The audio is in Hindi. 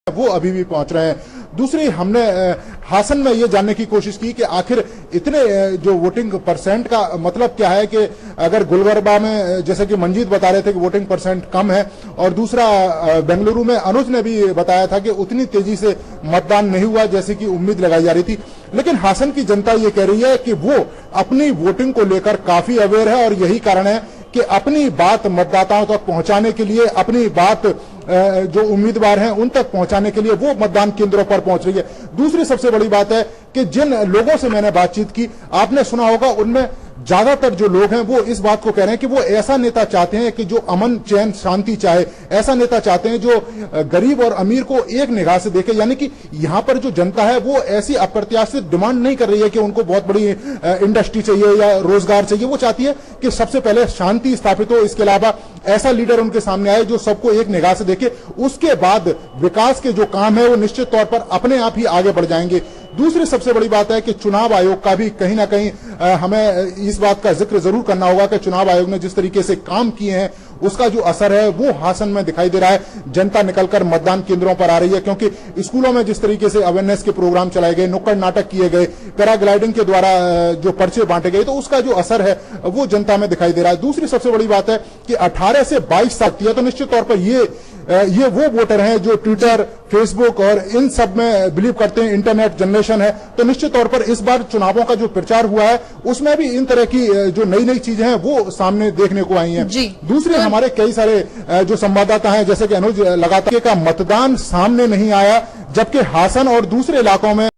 वो अभी भी पहुंच रहे हैं। दूसरी, हमने हासन में ये जानने की कोशिश की कि आखिर इतने जो वोटिंग परसेंट का मतलब क्या है कि अगर गुलबर्गा में जैसे कि मंजीत बता रहे थे कि वोटिंग परसेंट कम है, और दूसरा बेंगलुरु में अनुज ने भी बताया था कि उतनी तेजी से मतदान नहीं हुआ जैसे कि उम्मीद लगाई जा रही थी। लेकिन हासन की जनता ये कह रही है कि वो अपनी वोटिंग को लेकर काफी अवेयर है और यही कारण है कि अपनी बात मतदाताओं तक पहुंचाने के लिए, अपनी बात जो उम्मीदवार हैं उन तक पहुंचाने के लिए वो मतदान केंद्रों पर पहुंच रही है। दूसरी सबसे बड़ी बात है कि जिन लोगों से मैंने बातचीत की, आपने सुना होगा, उनमें ज्यादातर जो लोग हैं वो इस बात को कह रहे हैं कि वो ऐसा नेता चाहते हैं कि जो अमन चैन शांति चाहे, ऐसा नेता चाहते हैं जो गरीब और अमीर को एक निगाह से देखे। यानी कि यहां पर जो जनता है वो ऐसी अप्रत्याशित डिमांड नहीं कर रही है कि उनको बहुत बड़ी इंडस्ट्री चाहिए या रोजगार चाहिए। वो चाहती है कि सबसे पहले शांति स्थापित हो, इसके अलावा ऐसा लीडर उनके सामने आए जो सबको एक निगाह से देखे, उसके बाद विकास के जो काम है वो निश्चित तौर पर अपने आप ही आगे बढ़ जाएंगे। दूसरी सबसे बड़ी बात है कि चुनाव आयोग का भी कहीं ना कहीं हमें इस बात का जिक्र जरूर करना होगा कि चुनाव आयोग ने जिस तरीके से काम किए हैं उसका जो असर है वो हासन में दिखाई दे रहा है। जनता निकलकर मतदान केंद्रों पर आ रही है, क्योंकि स्कूलों में जिस तरीके से अवेयरनेस के प्रोग्राम चलाए गए, नुक्कड़ नाटक किए गए, पैराग्लाइडिंग के द्वारा जो पर्चे बांटे गए, तो उसका जो असर है वो जनता में दिखाई दे रहा है। दूसरी सबसे बड़ी बात है कि 18 से 22 साल की है, तो निश्चित तौर पर ये वो वोटर हैं जो ट्विटर, फेसबुक और इन सब में बिलीव करते हैं, इंटरनेट जनरेशन है। तो निश्चित तौर पर इस बार चुनावों का जो प्रचार हुआ है उसमें भी इन तरह की जो नई नई चीजें हैं वो सामने देखने को आई हैं। दूसरे हमारे कई सारे जो संवाददाता हैं जैसे कि अनुज लगातार का मतदान सामने नहीं आया, जबकि हासन और दूसरे इलाकों में